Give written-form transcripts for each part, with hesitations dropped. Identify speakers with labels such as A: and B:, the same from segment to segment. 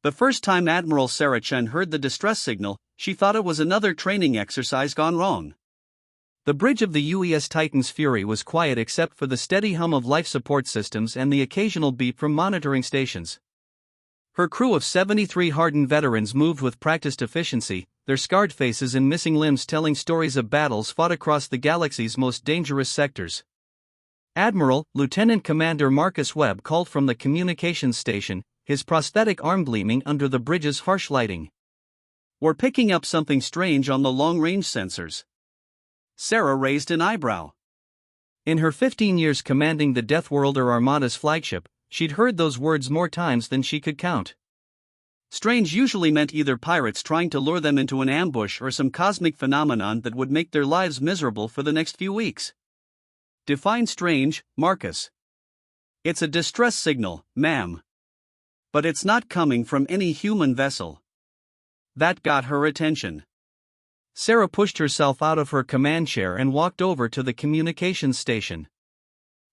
A: The first time Admiral Sarah Chen heard the distress signal, she thought it was another training exercise gone wrong. The bridge of the UES Titan's Fury was quiet except for the steady hum of life support systems and the occasional beep from monitoring stations. Her crew of 73 hardened veterans moved with practiced efficiency, their scarred faces and missing limbs telling stories of battles fought across the galaxy's most dangerous sectors. Admiral, Lieutenant Commander Marcus Webb called from the communications station, his prosthetic arm gleaming under the bridge's harsh lighting. "We're picking up something strange on the long-range sensors." Sarah raised an eyebrow. In her 15 years commanding the Deathworlder Armada's flagship, she'd heard those words more times than she could count. Strange usually meant either pirates trying to lure them into an ambush or some cosmic phenomenon that would make their lives miserable for the next few weeks. Define strange, Marcus. It's a distress signal, ma'am. But it's not coming from any human vessel. That got her attention. Sarah pushed herself out of her command chair and walked over to the communications station.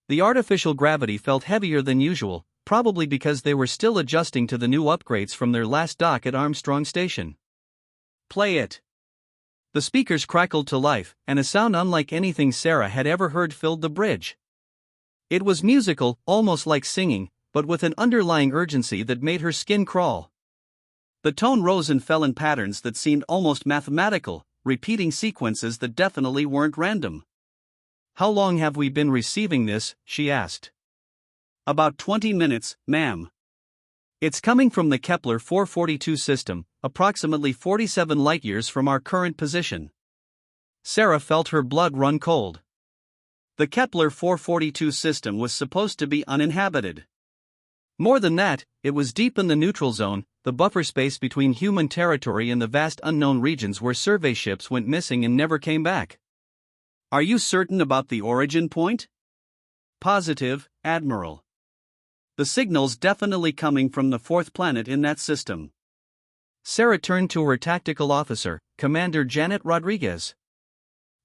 A: The artificial gravity felt heavier than usual, probably because they were still adjusting to the new upgrades from their last dock at Armstrong Station. "Play it." The speakers crackled to life, and a sound unlike anything Sarah had ever heard filled the bridge. It was musical, almost like singing, but with an underlying urgency that made her skin crawl. The tone rose and fell in patterns that seemed almost mathematical, repeating sequences that definitely weren't random. "How long have we been receiving this?" she asked. "About 20 minutes, ma'am. It's coming from the Kepler 442 system, approximately 47 light-years from our current position." Sarah felt her blood run cold. The Kepler 442 system was supposed to be uninhabited. More than that, it was deep in the neutral zone, the buffer space between human territory and the vast unknown regions where survey ships went missing and never came back. "Are you certain about the origin point?" "Positive, Admiral. The signal's definitely coming from the fourth planet in that system." Sarah turned to her tactical officer, Commander Janet Rodriguez.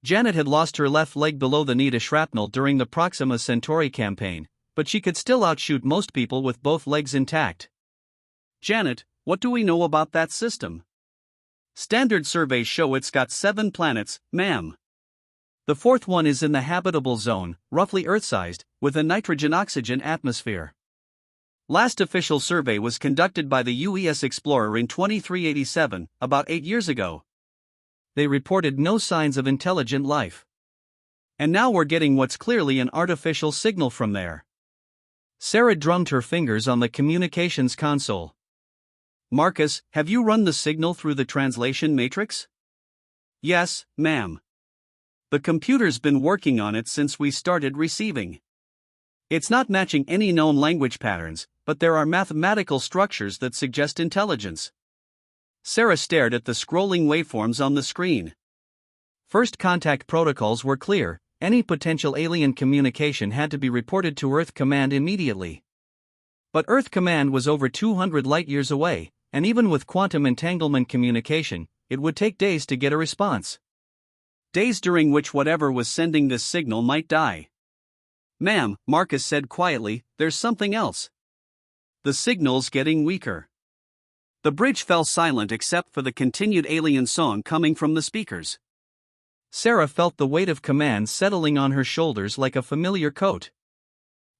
A: Janet had lost her left leg below the knee to shrapnel during the Proxima Centauri campaign, but she could still outshoot most people with both legs intact. "Janet, what do we know about that system?" "Standard surveys show it's got 7 planets, ma'am. The fourth one is in the habitable zone, roughly Earth-sized, with a nitrogen-oxygen atmosphere. Last official survey was conducted by the UES Explorer in 2387, about 8 years ago. They reported no signs of intelligent life. And now we're getting what's clearly an artificial signal from there." Sarah drummed her fingers on the communications console. "Marcus, have you run the signal through the translation matrix?" "Yes, ma'am. The computer's been working on it since we started receiving. It's not matching any known language patterns, but there are mathematical structures that suggest intelligence." Sarah stared at the scrolling waveforms on the screen. First contact protocols were clear: any potential alien communication had to be reported to Earth Command immediately. But Earth Command was over 200 light-years away, and even with quantum entanglement communication, it would take days to get a response. Days during which whatever was sending this signal might die. "Ma'am," Marcus said quietly, "there's something else. The signal's getting weaker." The bridge fell silent except for the continued alien song coming from the speakers. Sarah felt the weight of command settling on her shoulders like a familiar coat.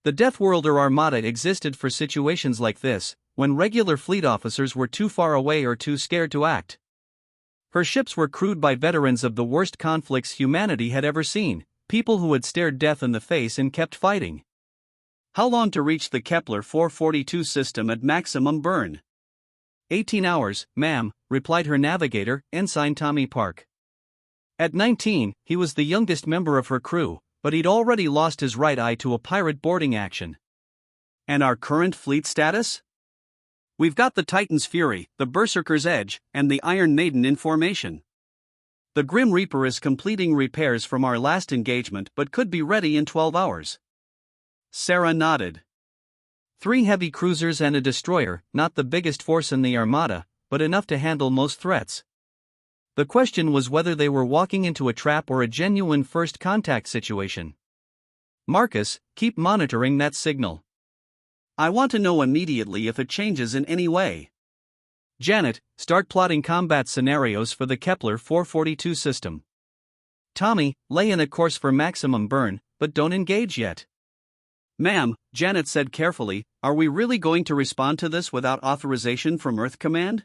A: The Deathworlder Armada existed for situations like this, when regular fleet officers were too far away or too scared to act. Her ships were crewed by veterans of the worst conflicts humanity had ever seen, people who had stared death in the face and kept fighting. "How long to reach the Kepler 442 system at maximum burn?" 18 hours, ma'am," replied her navigator, Ensign Tommy Park. At 19, he was the youngest member of her crew, but he'd already lost his right eye to a pirate boarding action. "And our current fleet status?" "We've got the Titan's Fury, the Berserker's Edge, and the Iron Maiden in formation. The Grim Reaper is completing repairs from our last engagement but could be ready in 12 hours. Sarah nodded. 3 heavy cruisers and a destroyer, not the biggest force in the Armada, but enough to handle most threats. The question was whether they were walking into a trap or a genuine first contact situation. "Marcus, keep monitoring that signal. I want to know immediately if it changes in any way." Janet, start plotting combat scenarios for the Kepler 442 system. Tommy, lay in a course for maximum burn, but don't engage yet. Ma'am, Janet said carefully, are we really going to respond to this without authorization from Earth Command?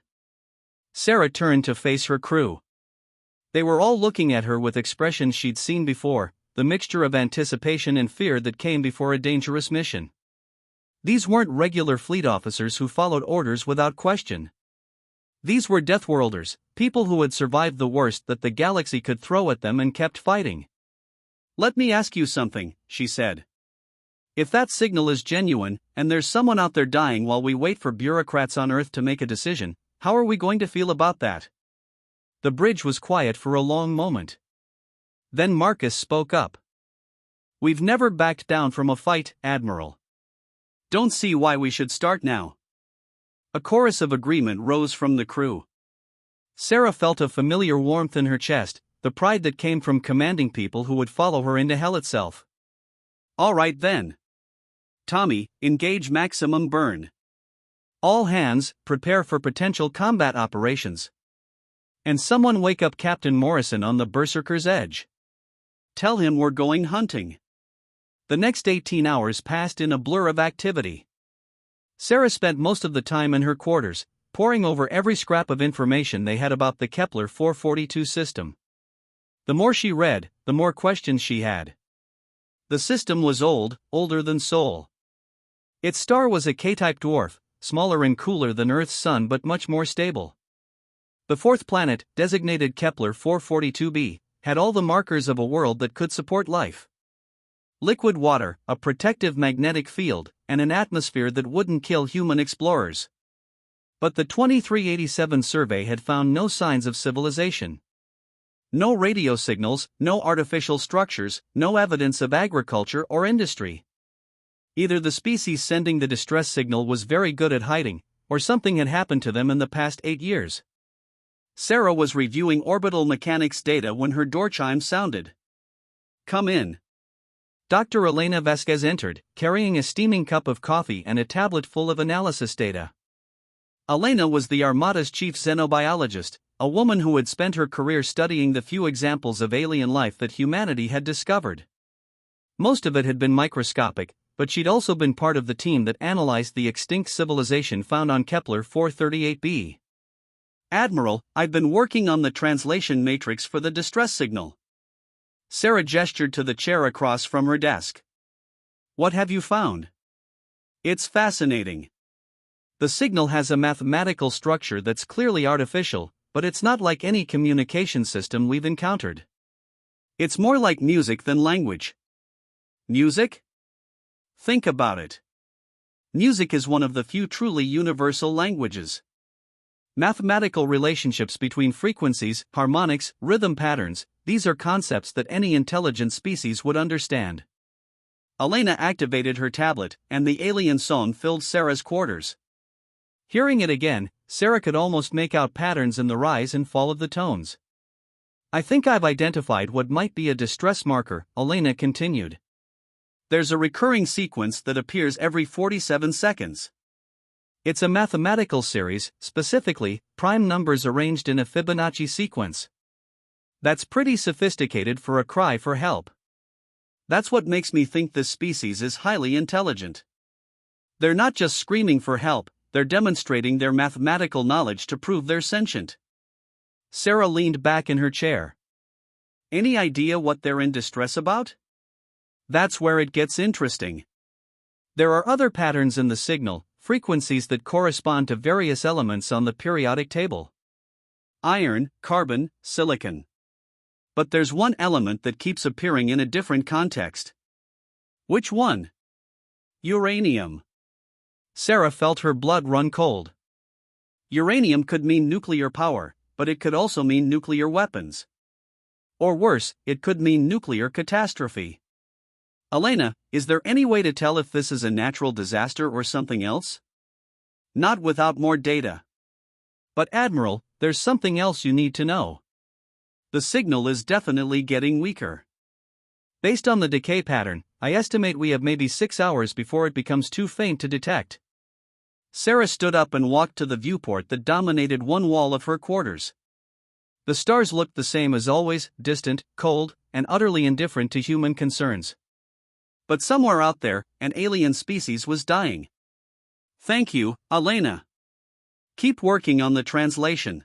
A: Sarah turned to face her crew. They were all looking at her with expressions she'd seen before, the mixture of anticipation and fear that came before a dangerous mission. These weren't regular fleet officers who followed orders without question. These were Deathworlders, people who had survived the worst that the galaxy could throw at them and kept fighting. Let me ask you something, she said. If that signal is genuine, and there's someone out there dying while we wait for bureaucrats on Earth to make a decision, how are we going to feel about that? The bridge was quiet for a long moment. Then Marcus spoke up. We've never backed down from a fight, Admiral. Don't see why we should start now. A chorus of agreement rose from the crew. Sarah felt a familiar warmth in her chest, the pride that came from commanding people who would follow her into hell itself. All right then. Tommy, engage maximum burn. All hands, prepare for potential combat operations. And someone wake up Captain Morrison on the Berserker's Edge. Tell him we're going hunting. The next 18 hours passed in a blur of activity. Sarah spent most of the time in her quarters, poring over every scrap of information they had about the Kepler 442 system. The more she read, the more questions she had. The system was old, older than Sol. Its star was a K-type dwarf, smaller and cooler than Earth's sun but much more stable. The fourth planet, designated Kepler 442b, had all the markers of a world that could support life. Liquid water, a protective magnetic field, and an atmosphere that wouldn't kill human explorers. But the 2387 survey had found no signs of civilization. No radio signals, no artificial structures, no evidence of agriculture or industry. Either the species sending the distress signal was very good at hiding, or something had happened to them in the past 8 years. Sarah was reviewing orbital mechanics data when her door chime sounded. Come in. Dr. Elena Vasquez entered, carrying a steaming cup of coffee and a tablet full of analysis data. Elena was the Armada's chief xenobiologist, a woman who had spent her career studying the few examples of alien life that humanity had discovered. Most of it had been microscopic, but she'd also been part of the team that analyzed the extinct civilization found on Kepler 438b. Admiral, I've been working on the translation matrix for the distress signal. Sarah gestured to the chair across from her desk. What have you found? It's fascinating. The signal has a mathematical structure that's clearly artificial, but it's not like any communication system we've encountered. It's more like music than language. Music? Think about it. Music is one of the few truly universal languages. Mathematical relationships between frequencies, harmonics, rhythm patterns, these are concepts that any intelligent species would understand. Elena activated her tablet, and the alien song filled Sarah's quarters. Hearing it again, Sarah could almost make out patterns in the rise and fall of the tones. I think I've identified what might be a distress marker, Elena continued. There's a recurring sequence that appears every 47 seconds. It's a mathematical series, specifically, prime numbers arranged in a Fibonacci sequence. That's pretty sophisticated for a cry for help. That's what makes me think this species is highly intelligent. They're not just screaming for help, they're demonstrating their mathematical knowledge to prove they're sentient. Sarah leaned back in her chair. Any idea what they're in distress about? That's where it gets interesting. There are other patterns in the signal, frequencies that correspond to various elements on the periodic table. Iron, carbon, silicon. But there's one element that keeps appearing in a different context. Which one? Uranium. Sarah felt her blood run cold. Uranium could mean nuclear power, but it could also mean nuclear weapons. Or worse, it could mean nuclear catastrophe. Elena, is there any way to tell if this is a natural disaster or something else? Not without more data. But Admiral, there's something else you need to know. The signal is definitely getting weaker. Based on the decay pattern, I estimate we have maybe 6 hours before it becomes too faint to detect. Sarah stood up and walked to the viewport that dominated one wall of her quarters. The stars looked the same as always, distant, cold, and utterly indifferent to human concerns. But somewhere out there, an alien species was dying. Thank you, Elena. Keep working on the translation.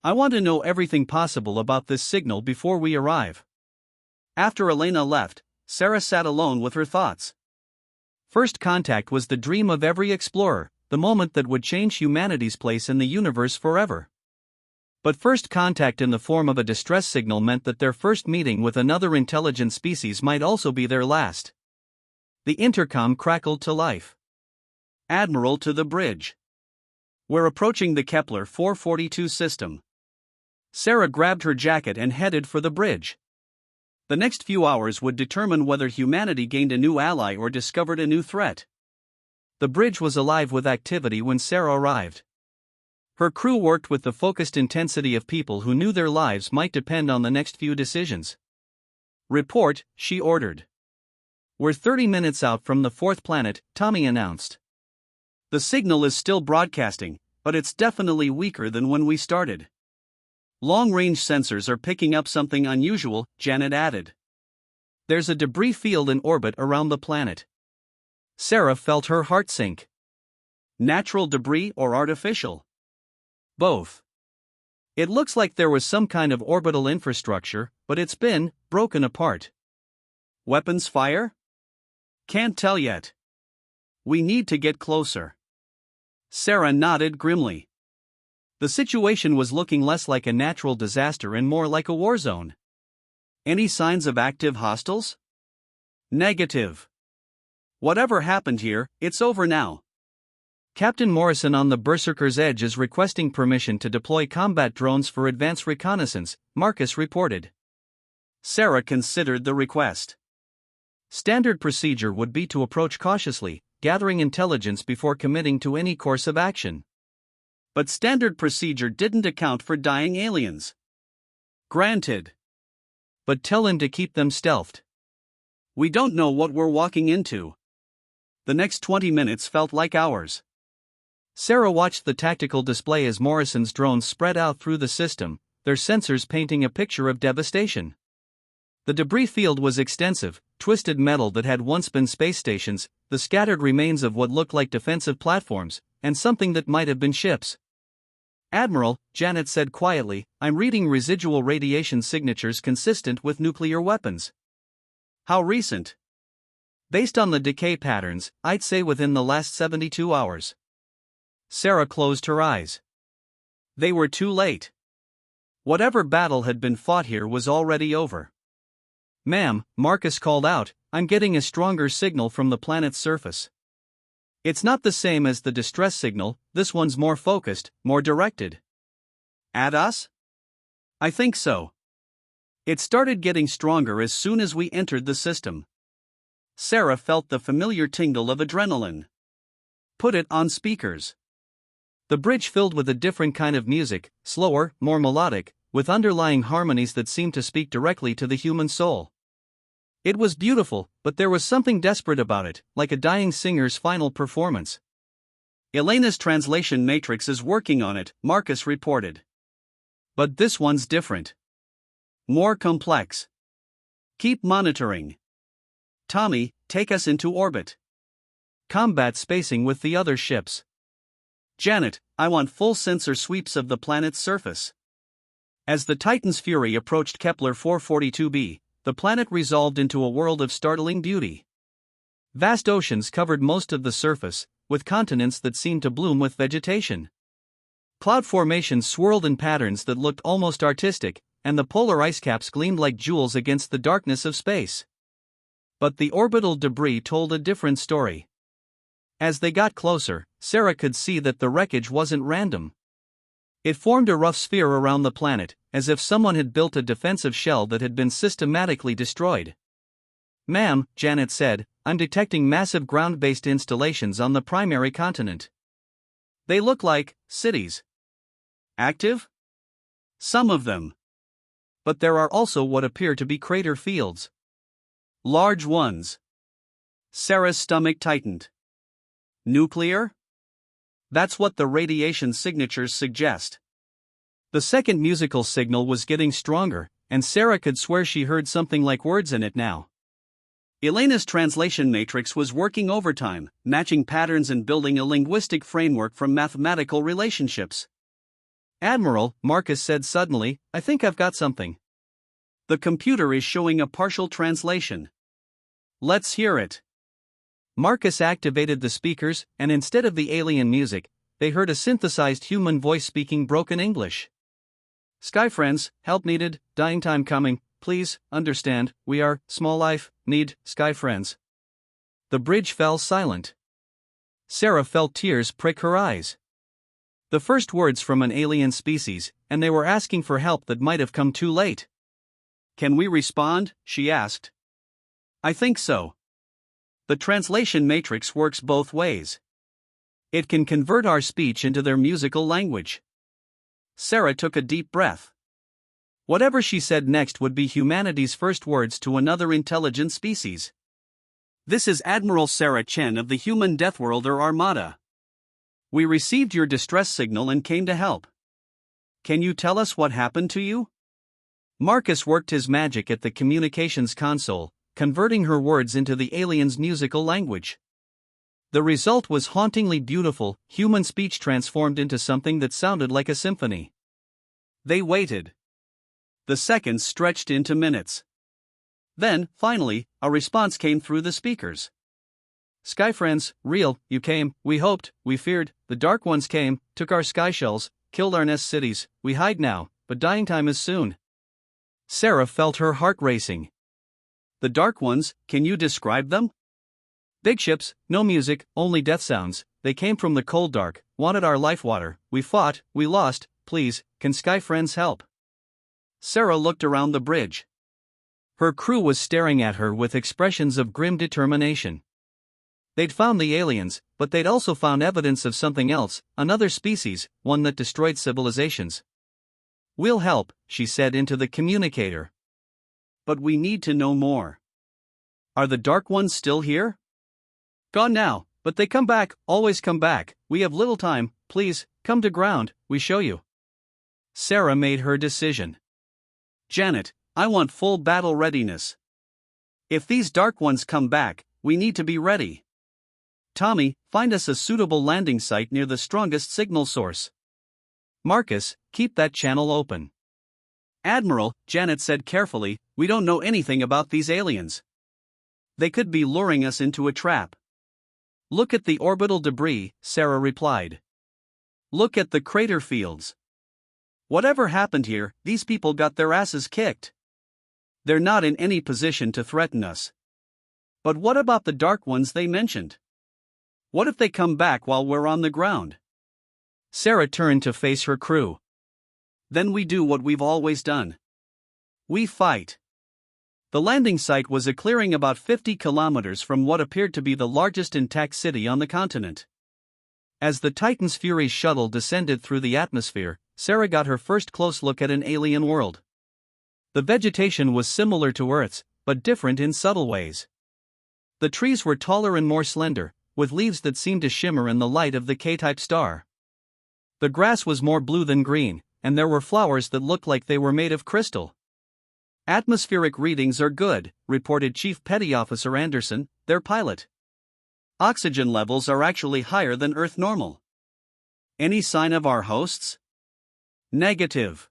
A: I want to know everything possible about this signal before we arrive. After Elena left, Sarah sat alone with her thoughts. First contact was the dream of every explorer, the moment that would change humanity's place in the universe forever. But first contact in the form of a distress signal meant that their first meeting with another intelligent species might also be their last. The intercom crackled to life. Admiral to the bridge. We're approaching the Kepler 442 system. Sarah grabbed her jacket and headed for the bridge. The next few hours would determine whether humanity gained a new ally or discovered a new threat. The bridge was alive with activity when Sarah arrived. Her crew worked with the focused intensity of people who knew their lives might depend on the next few decisions. Report, she ordered. We're 30 minutes out from the fourth planet, Tommy announced. The signal is still broadcasting, but it's definitely weaker than when we started. Long-range sensors are picking up something unusual, Janet added. There's a debris field in orbit around the planet. Sarah felt her heart sink. Natural debris or artificial? Both. It looks like there was some kind of orbital infrastructure, but it's been broken apart. Weapons fire? Can't tell yet. We need to get closer. Sarah nodded grimly. The situation was looking less like a natural disaster and more like a war zone. Any signs of active hostiles? Negative. Whatever happened here, it's over now. Captain Morrison on the Berserker's Edge is requesting permission to deploy combat drones for advanced reconnaissance, Marcus reported. Sarah considered the request. Standard procedure would be to approach cautiously, gathering intelligence before committing to any course of action. But standard procedure didn't account for dying aliens. Granted. But tell him to keep them stealthed. We don't know what we're walking into. The next 20 minutes felt like hours. Sarah watched the tactical display as Morrison's drones spread out through the system, their sensors painting a picture of devastation. The debris field was extensive, twisted metal that had once been space stations, the scattered remains of what looked like defensive platforms, and something that might have been ships. Admiral, Janet said quietly, I'm reading residual radiation signatures consistent with nuclear weapons. How recent? Based on the decay patterns, I'd say within the last 72 hours. Sarah closed her eyes. They were too late. Whatever battle had been fought here was already over. Ma'am, Marcus called out, I'm getting a stronger signal from the planet's surface. It's not the same as the distress signal, this one's more focused, more directed. At us? I think so. It started getting stronger as soon as we entered the system. Sarah felt the familiar tingle of adrenaline. Put it on speakers. The bridge filled with a different kind of music, slower, more melodic, with underlying harmonies that seemed to speak directly to the human soul. It was beautiful, but there was something desperate about it, like a dying singer's final performance. Elena's translation matrix is working on it, Marcus reported. But this one's different. More complex. Keep monitoring. Tommy, take us into orbit. Combat spacing with the other ships. Janet, I want full sensor sweeps of the planet's surface. As the Titan's fury approached Kepler 442b, the planet resolved into a world of startling beauty. Vast oceans covered most of the surface, with continents that seemed to bloom with vegetation. Cloud formations swirled in patterns that looked almost artistic, and the polar ice caps gleamed like jewels against the darkness of space. But the orbital debris told a different story. As they got closer, Sarah could see that the wreckage wasn't random. It formed a rough sphere around the planet, as if someone had built a defensive shell that had been systematically destroyed. Ma'am, Janet said, I'm detecting massive ground-based installations on the primary continent. They look like cities. Active? Some of them. But there are also what appear to be crater fields. Large ones. Sarah's stomach tightened. Nuclear? That's what the radiation signatures suggest. The second musical signal was getting stronger, and Sarah could swear she heard something like words in it now. Elena's translation matrix was working overtime, matching patterns and building a linguistic framework from mathematical relationships. "Admiral," Marcus said suddenly, "I think I've got something. The computer is showing a partial translation." "Let's hear it." Marcus activated the speakers, and instead of the alien music, they heard a synthesized human voice speaking broken English. "Sky friends, help needed, dying time coming, please, understand, we are, small life, need, sky friends." The bridge fell silent. Sarah felt tears prick her eyes. The first words from an alien species, and they were asking for help that might have come too late. "Can we respond?" she asked. "I think so. The translation matrix works both ways. It can convert our speech into their musical language." Sarah took a deep breath. Whatever she said next would be humanity's first words to another intelligent species. "This is Admiral Sarah Chen of the human Deathworlder Armada. We received your distress signal and came to help. Can you tell us what happened to you?" Marcus worked his magic at the communications console, converting her words into the alien's musical language. The result was hauntingly beautiful, human speech transformed into something that sounded like a symphony. They waited. The seconds stretched into minutes. Then, finally, a response came through the speakers. "Sky friends, real, you came, we hoped, we feared, the dark ones came, took our sky shells, killed our nest cities, we hide now, but dying time is soon." Sarah felt her heart racing. "The dark ones, can you describe them?" "Big ships, no music, only death sounds, they came from the cold dark, wanted our life water, we fought, we lost, please, can sky friends help?" Sarah looked around the bridge. Her crew was staring at her with expressions of grim determination. They'd found the aliens, but they'd also found evidence of something else, another species, one that destroyed civilizations. "We'll help," she said into the communicator. "But we need to know more. Are the dark ones still here?" "Gone now, but they come back, always come back, we have little time, please, come to ground, we show you." Sarah made her decision. "Janet, I want full battle readiness. If these dark ones come back, we need to be ready. Tommy, find us a suitable landing site near the strongest signal source. Marcus, keep that channel open." "Admiral," Janet said carefully, "we don't know anything about these aliens. They could be luring us into a trap." "Look at the orbital debris," Sarah replied. "Look at the crater fields. Whatever happened here, these people got their asses kicked. They're not in any position to threaten us. But what about the dark ones they mentioned? What if they come back while we're on the ground?" Sarah turned to face her crew. "Then we do what we've always done. We fight." The landing site was a clearing about 50 kilometers from what appeared to be the largest intact city on the continent. As the Titan's Fury's shuttle descended through the atmosphere, Sarah got her first close look at an alien world. The vegetation was similar to Earth's, but different in subtle ways. The trees were taller and more slender, with leaves that seemed to shimmer in the light of the K-type star. The grass was more blue than green, and there were flowers that looked like they were made of crystal. "Atmospheric readings are good," reported Chief Petty Officer Anderson, their pilot. "Oxygen levels are actually higher than Earth normal." "Any sign of our hosts?" "Negative.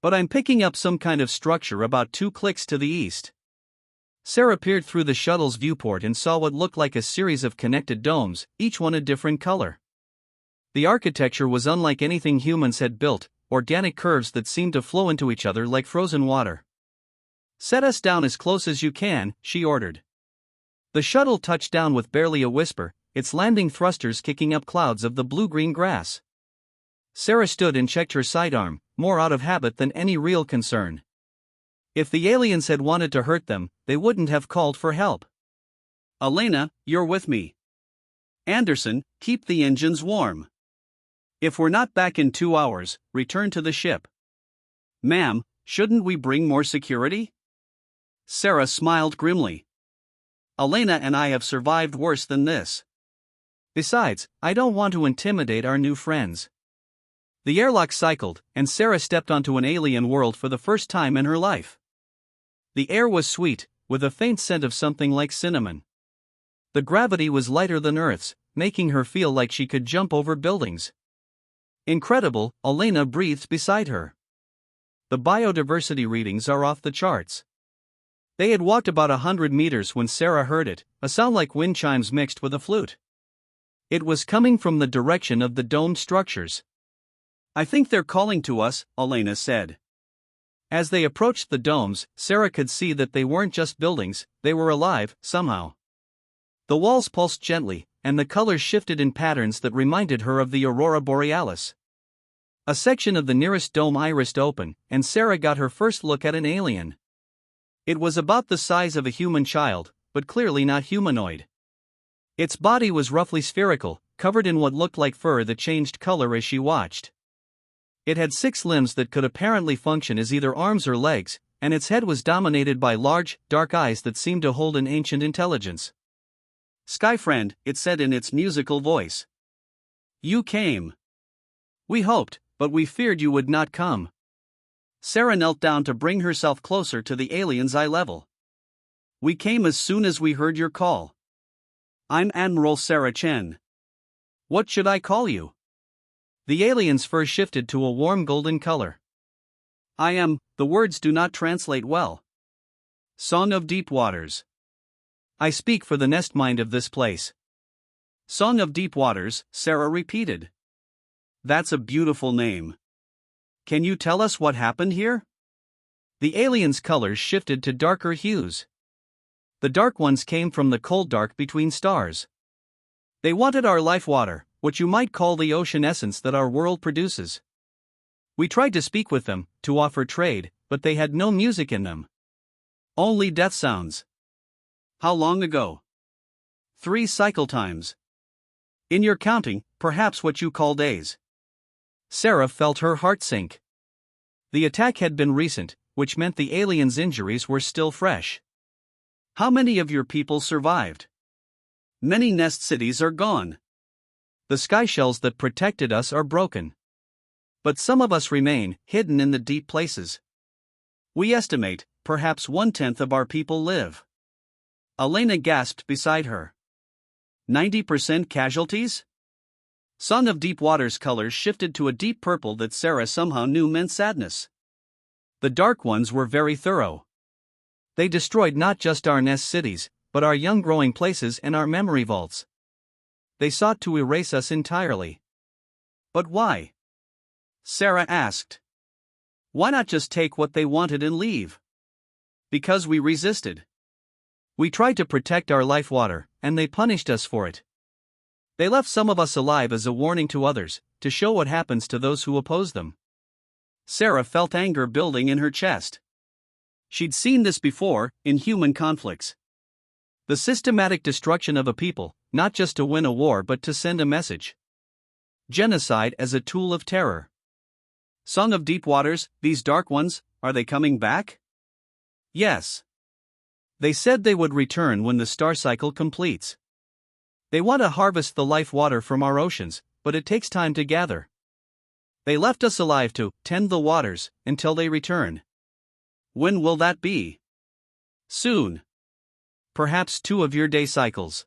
A: But I'm picking up some kind of structure about 2 clicks to the east." Sarah peered through the shuttle's viewport and saw what looked like a series of connected domes, each one a different color. The architecture was unlike anything humans had built, organic curves that seemed to flow into each other like frozen water. "Set us down as close as you can," she ordered. The shuttle touched down with barely a whisper, its landing thrusters kicking up clouds of the blue-green grass. Sarah stood and checked her sidearm, more out of habit than any real concern. If the aliens had wanted to hurt them, they wouldn't have called for help. "Elena, you're with me. Anderson, keep the engines warm. If we're not back in 2 hours, return to the ship." "Ma'am, shouldn't we bring more security?" Sarah smiled grimly. "Elena and I have survived worse than this. Besides, I don't want to intimidate our new friends. The airlock cycled, and Sarah stepped onto an alien world for the first time in her life. The air was sweet, with a faint scent of something like cinnamon. The gravity was lighter than Earth's, making her feel like she could jump over buildings. Incredible, Elena breathed beside her. The biodiversity readings are off the charts. They had walked about 100 meters when Sarah heard it, a sound like wind chimes mixed with a flute. It was coming from the direction of the domed structures. I think they're calling to us, Elena said. As they approached the domes, Sarah could see that they weren't just buildings, they were alive, somehow. The walls pulsed gently, and the colors shifted in patterns that reminded her of the aurora borealis. A section of the nearest dome irised open, and Sarah got her first look at an alien. It was about the size of a human child, but clearly not humanoid. Its body was roughly spherical, covered in what looked like fur that changed color as she watched. It had 6 limbs that could apparently function as either arms or legs, and its head was dominated by large, dark eyes that seemed to hold an ancient intelligence. Sky friend, it said in its musical voice. You came. We hoped, but we feared you would not come. Sarah knelt down to bring herself closer to the alien's eye level. We came as soon as we heard your call. I'm Admiral Sarah Chen. What should I call you? The alien's fur shifted to a warm golden color. The words do not translate well. Song of Deep Waters. I speak for the nest mind of this place. Song of Deep Waters, Sarah repeated. That's a beautiful name. Can you tell us what happened here? The alien's colors shifted to darker hues. The dark ones came from the cold dark between stars. They wanted our life water, what you might call the ocean essence that our world produces. We tried to speak with them, to offer trade, but they had no music in them. Only death sounds. How long ago? 3 cycle times. In your counting, perhaps what you call days. Sarah felt her heart sink. The attack had been recent, which meant the alien's injuries were still fresh. How many of your people survived? Many nest cities are gone. The sky shells that protected us are broken. But some of us remain, hidden in the deep places. We estimate, perhaps 1/10 of our people live. Elena gasped beside her. 90% casualties? Song of Deep Waters colors shifted to a deep purple that Sarah somehow knew meant sadness. The dark ones were very thorough. They destroyed not just our nest cities, but our young growing places and our memory vaults. They sought to erase us entirely. But why? Sarah asked. Why not just take what they wanted and leave? Because we resisted. We tried to protect our life water, and they punished us for it. They left some of us alive as a warning to others, to show what happens to those who oppose them. Sarah felt anger building in her chest. She'd seen this before, in human conflicts. The systematic destruction of a people, not just to win a war but to send a message. Genocide as a tool of terror. Song of Deep Waters, these dark ones, are they coming back? Yes. They said they would return when the star cycle completes. They want to harvest the life water from our oceans, but it takes time to gather. They left us alive to tend the waters until they return. When will that be? Soon. Perhaps 2 of your day cycles.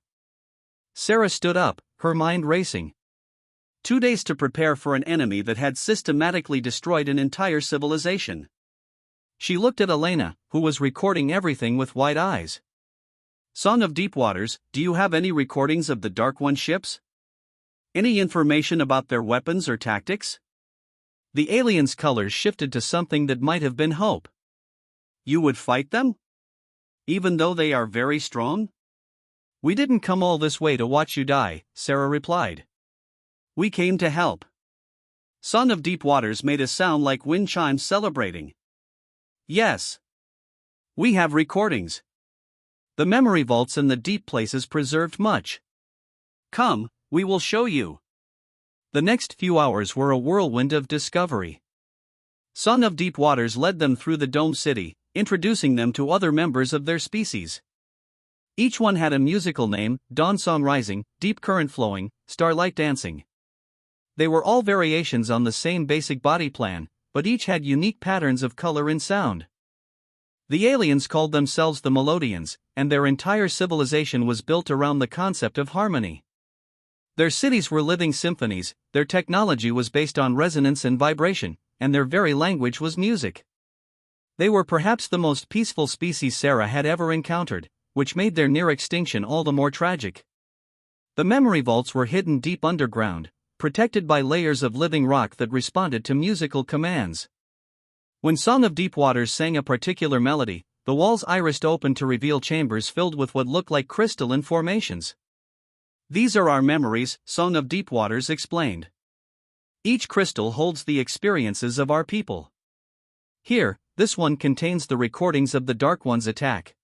A: Sarah stood up, her mind racing. 2 days to prepare for an enemy that had systematically destroyed an entire civilization. She looked at Elena, who was recording everything with wide eyes. Song of Deep Waters, do you have any recordings of the Dark One ships? Any information about their weapons or tactics? The alien's colors shifted to something that might have been hope. You would fight them? Even though they are very strong? We didn't come all this way to watch you die, Sarah replied. We came to help. Song of Deep Waters made a sound like wind chimes celebrating. Yes. We have recordings. The memory vaults in the deep places preserved much. Come, we will show you. The next few hours were a whirlwind of discovery. Song of Deep Waters led them through the domed city, introducing them to other members of their species. Each one had a musical name: Dawn Song Rising, Deep Current Flowing, Starlight Dancing. They were all variations on the same basic body plan, but each had unique patterns of color and sound. The aliens called themselves the Melodians, and their entire civilization was built around the concept of harmony. Their cities were living symphonies, their technology was based on resonance and vibration, and their very language was music. They were perhaps the most peaceful species Sarah had ever encountered, which made their near extinction all the more tragic. The memory vaults were hidden deep underground, protected by layers of living rock that responded to musical commands. When Song of Deep Waters sang a particular melody, the walls irised open to reveal chambers filled with what looked like crystalline formations. "These are our memories," Song of Deep Waters explained. "Each crystal holds the experiences of our people. Here, this one contains the recordings of the Dark One's attack."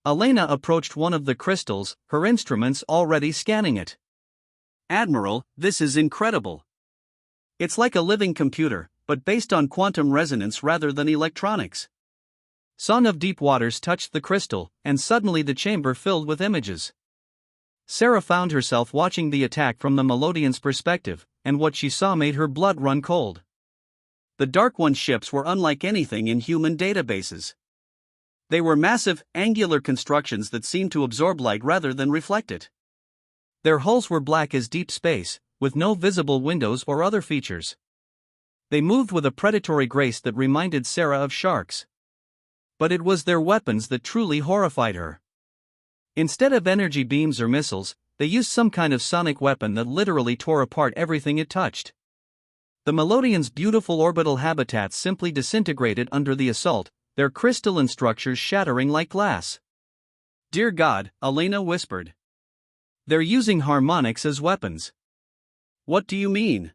A: Elena approached one of the crystals, her instruments already scanning it. "Admiral, this is incredible. It's like a living computer, but based on quantum resonance rather than electronics." Song of Deep Waters touched the crystal, and suddenly the chamber filled with images. Sarah found herself watching the attack from the Melodian's perspective, and what she saw made her blood run cold. The Dark One's ships were unlike anything in human databases. They were massive, angular constructions that seemed to absorb light rather than reflect it. Their hulls were black as deep space, with no visible windows or other features. They moved with a predatory grace that reminded Sarah of sharks. But it was their weapons that truly horrified her. Instead of energy beams or missiles, they used some kind of sonic weapon that literally tore apart everything it touched. The Melodians' beautiful orbital habitats simply disintegrated under the assault, their crystalline structures shattering like glass. "Dear God," Elena whispered. "They're using harmonics as weapons." "What do you mean?"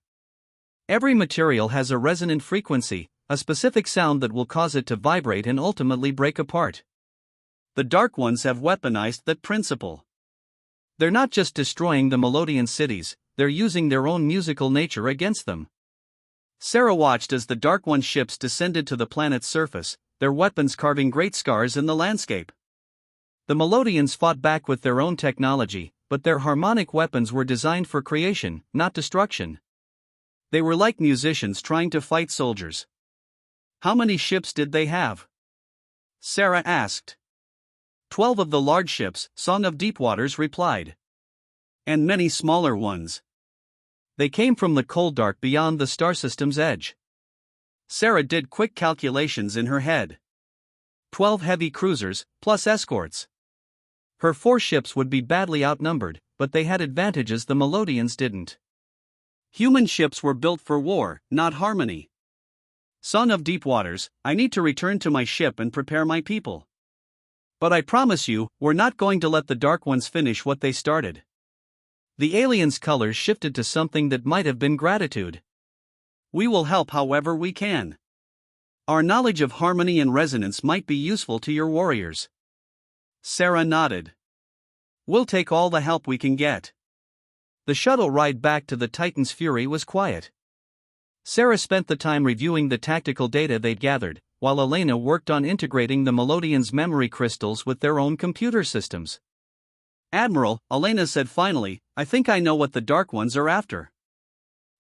A: "Every material has a resonant frequency, a specific sound that will cause it to vibrate and ultimately break apart. The Dark Ones have weaponized that principle. They're not just destroying the Melodian cities, they're using their own musical nature against them." Sarah watched as the Dark One ships descended to the planet's surface, their weapons carving great scars in the landscape. The Melodians fought back with their own technology, but their harmonic weapons were designed for creation, not destruction. They were like musicians trying to fight soldiers. "How many ships did they have?" Sarah asked. 12 of the large ships," Song of Deep Waters replied. "And many smaller ones. They came from the cold dark beyond the star system's edge." Sarah did quick calculations in her head. 12 heavy cruisers, plus escorts. Her 4 ships would be badly outnumbered, but they had advantages the Melodians didn't. Human ships were built for war, not harmony. "Song of Deep Waters, I need to return to my ship and prepare my people. But I promise you, we're not going to let the Dark Ones finish what they started." The aliens' colors shifted to something that might have been gratitude. "We will help however we can. Our knowledge of harmony and resonance might be useful to your warriors." Sarah nodded. "We'll take all the help we can get." The shuttle ride back to the Titan's Fury was quiet. Sarah spent the time reviewing the tactical data they'd gathered, while Elena worked on integrating the Melodians' memory crystals with their own computer systems. "Admiral," Elena said finally, "I think I know what the Dark Ones are after.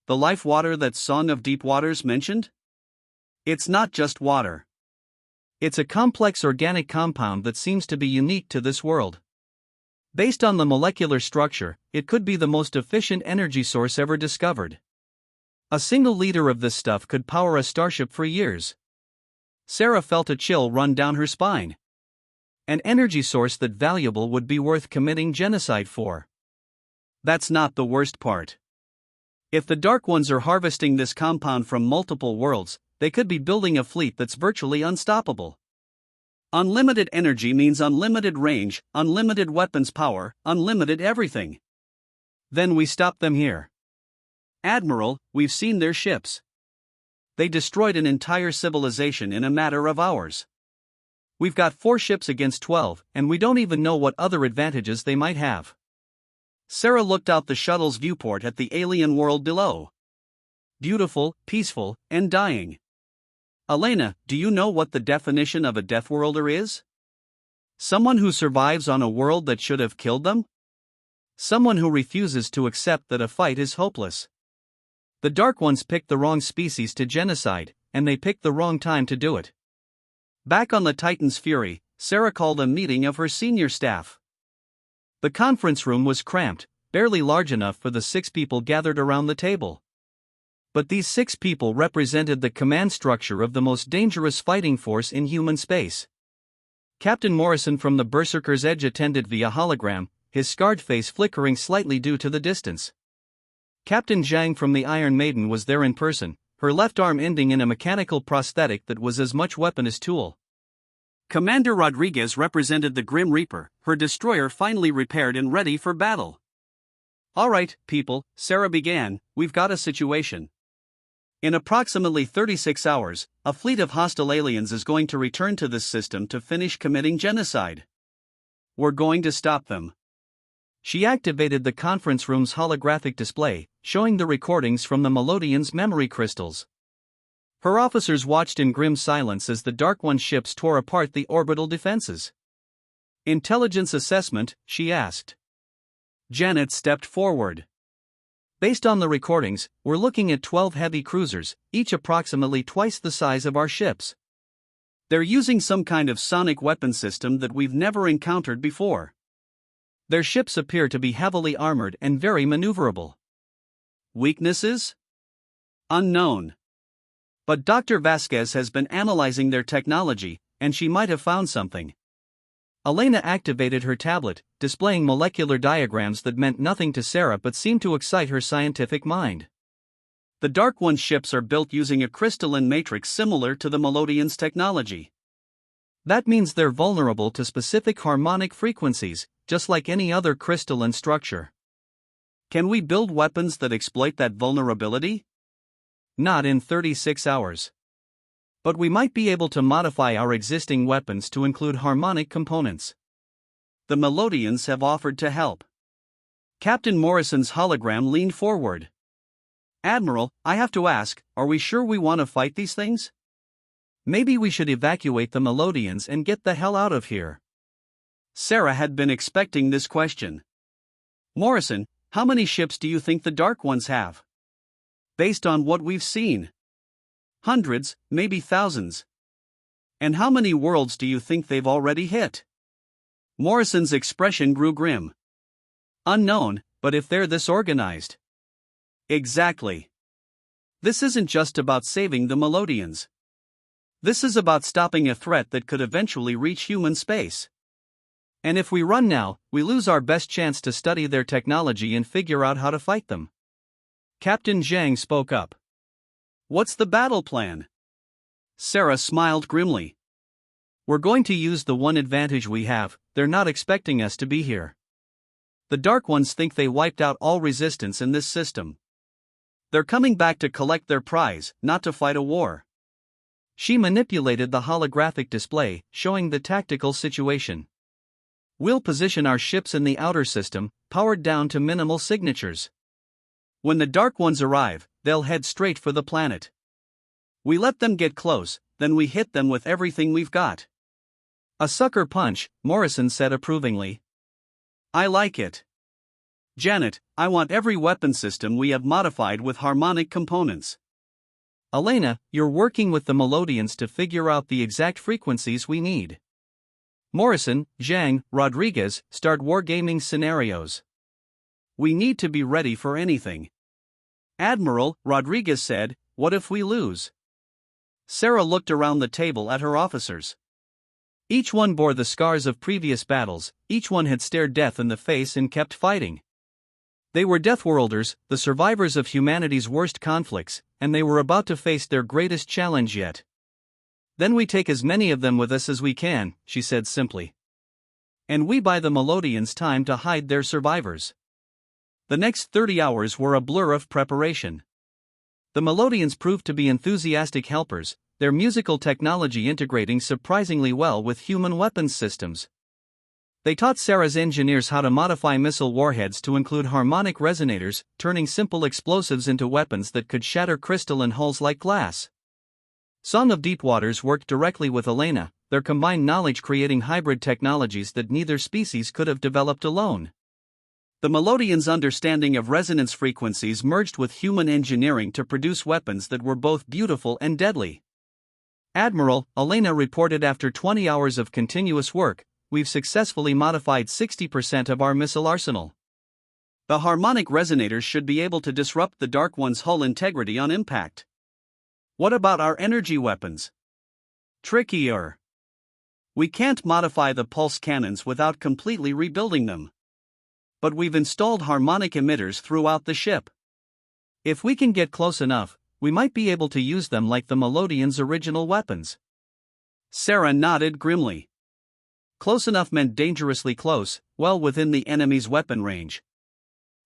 A: The life water that Song of Deep Waters mentioned? It's not just water. It's a complex organic compound that seems to be unique to this world. Based on the molecular structure, it could be the most efficient energy source ever discovered. A single liter of this stuff could power a starship for years." Sarah felt a chill run down her spine. An energy source that valuable would be worth committing genocide for. That's not the worst part. If the Dark Ones are harvesting this compound from multiple worlds, they could be building a fleet that's virtually unstoppable. Unlimited energy means unlimited range, unlimited weapons power, unlimited everything. Then we stop them here. "Admiral, we've seen their ships. They destroyed an entire civilization in a matter of hours. We've got 4 ships against 12, and we don't even know what other advantages they might have." Sarah looked out the shuttle's viewport at the alien world below. Beautiful, peaceful, and dying. "Elena, do you know what the definition of a Deathworlder is?" Someone who survives on a world that should have killed them? Someone who refuses to accept that a fight is hopeless. The Dark Ones picked the wrong species to genocide, and they picked the wrong time to do it. Back on the Titan's Fury, Sarah called a meeting of her senior staff. The conference room was cramped, barely large enough for the 6 people gathered around the table. But these 6 people represented the command structure of the most dangerous fighting force in human space. Captain Morrison from the Berserker's Edge attended via hologram, his scarred face flickering slightly due to the distance. Captain Zhang from the Iron Maiden was there in person, her left arm ending in a mechanical prosthetic that was as much weapon as tool. Commander Rodriguez represented the Grim Reaper, her destroyer finally repaired and ready for battle. "Alright, people," Sarah began, "we've got a situation. In approximately 36 hours, a fleet of hostile aliens is going to return to this system to finish committing genocide. We're going to stop them." She activated the conference room's holographic display, showing the recordings from the Melodians' memory crystals. Her officers watched in grim silence as the Dark One ships tore apart the orbital defenses. "Intelligence assessment," she asked. Janet stepped forward. "Based on the recordings, we're looking at 12 heavy cruisers, each approximately twice the size of our ships. They're using some kind of sonic weapon system that we've never encountered before. Their ships appear to be heavily armored and very maneuverable. Weaknesses? Unknown. But Dr. Vasquez has been analyzing their technology, and she might have found something." Elena activated her tablet, displaying molecular diagrams that meant nothing to Sarah but seemed to excite her scientific mind. "The Dark One ships are built using a crystalline matrix similar to the Melodians' technology. That means they're vulnerable to specific harmonic frequencies, just like any other crystalline structure. Can we build weapons that exploit that vulnerability? Not in 36 hours. But we might be able to modify our existing weapons to include harmonic components. The Melodians have offered to help." Captain Morrison's hologram leaned forward. "Admiral, I have to ask, are we sure we want to fight these things? Maybe we should evacuate the Melodians and get the hell out of here." Sarah had been expecting this question. "Morrison, how many ships do you think the Dark Ones have? Based on what we've seen. Hundreds, maybe thousands. And how many worlds do you think they've already hit?" Morrison's expression grew grim. "Unknown, but if they're this organized." "Exactly. This isn't just about saving the Melodians. This is about stopping a threat that could eventually reach human space. And if we run now, we lose our best chance to study their technology and figure out how to fight them." Captain Zhang spoke up. "What's the battle plan?" Sarah smiled grimly. "We're going to use the one advantage we have, they're not expecting us to be here. The Dark Ones think they wiped out all resistance in this system. They're coming back to collect their prize, not to fight a war." She manipulated the holographic display, showing the tactical situation. "We'll position our ships in the outer system, powered down to minimal signatures. When the Dark Ones arrive, they'll head straight for the planet. We let them get close, then we hit them with everything we've got." "A sucker punch," Morrison said approvingly. "I like it. Janet, I want every weapon system we have modified with harmonic components. Elena, you're working with the Melodians to figure out the exact frequencies we need. Morrison, Zhang, Rodriguez, start wargaming scenarios. We need to be ready for anything." "Admiral," Rodriguez said, "what if we lose?" Sarah looked around the table at her officers. Each one bore the scars of previous battles, each one had stared death in the face and kept fighting. They were Deathworlders, the survivors of humanity's worst conflicts, and they were about to face their greatest challenge yet. "Then we take as many of them with us as we can," she said simply. "And we buy the Melodians time to hide their survivors." The next 30 hours were a blur of preparation. The Melodians proved to be enthusiastic helpers, their musical technology integrating surprisingly well with human weapons systems. They taught Sarah's engineers how to modify missile warheads to include harmonic resonators, turning simple explosives into weapons that could shatter crystalline hulls like glass. Song of Deep Waters worked directly with Elena, their combined knowledge creating hybrid technologies that neither species could have developed alone. The Melodians' understanding of resonance frequencies merged with human engineering to produce weapons that were both beautiful and deadly. Admiral Elena reported after 20 hours of continuous work, we've successfully modified 60% of our missile arsenal. The harmonic resonators should be able to disrupt the Dark One's hull integrity on impact. What about our energy weapons? Trickier. We can't modify the pulse cannons without completely rebuilding them. But we've installed harmonic emitters throughout the ship. If we can get close enough, we might be able to use them like the Melodians' original weapons. Sarah nodded grimly. Close enough meant dangerously close, well within the enemy's weapon range.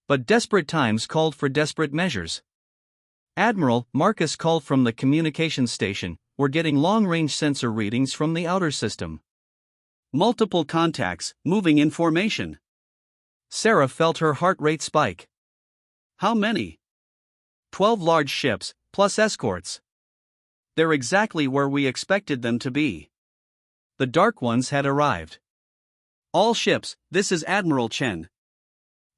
A: But desperate times called for desperate measures. Admiral Marcus called from the communications station, we're getting long-range sensor readings from the outer system. Multiple contacts, moving in formation. Sarah felt her heart rate spike. How many? 12 large ships, plus escorts. They're exactly where we expected them to be. The Dark Ones had arrived. All ships, this is Admiral Chen.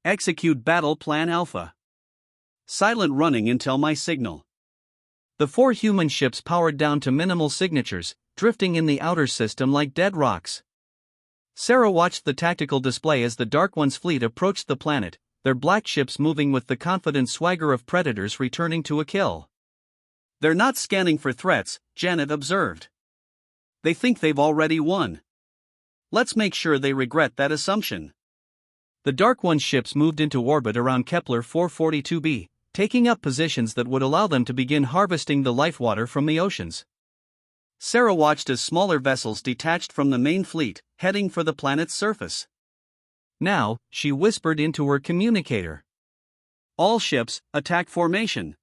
A: Execute Battle Plan Alpha. Silent running until my signal. The 4 human ships powered down to minimal signatures, drifting in the outer system like dead rocks. Sarah watched the tactical display as the Dark One's fleet approached the planet, their black ships moving with the confident swagger of predators returning to a kill. They're not scanning for threats, Janet observed. They think they've already won. Let's make sure they regret that assumption. The Dark One's ships moved into orbit around Kepler 442b, taking up positions that would allow them to begin harvesting the life water from the oceans. Sarah watched as smaller vessels detached from the main fleet, heading for the planet's surface. Now, she whispered into her communicator. All ships, attack formation.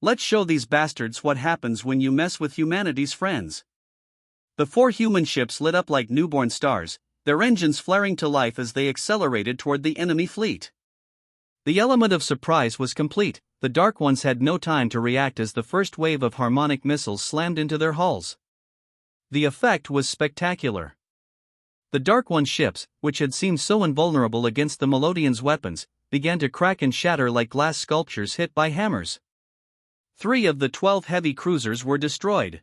A: Let's show these bastards what happens when you mess with humanity's friends. The 4 human ships lit up like newborn stars, their engines flaring to life as they accelerated toward the enemy fleet. The element of surprise was complete. The Dark Ones had no time to react as the first wave of harmonic missiles slammed into their hulls. The effect was spectacular. The Dark One's ships, which had seemed so invulnerable against the Melodians' weapons, began to crack and shatter like glass sculptures hit by hammers. 3 of the 12 heavy cruisers were destroyed.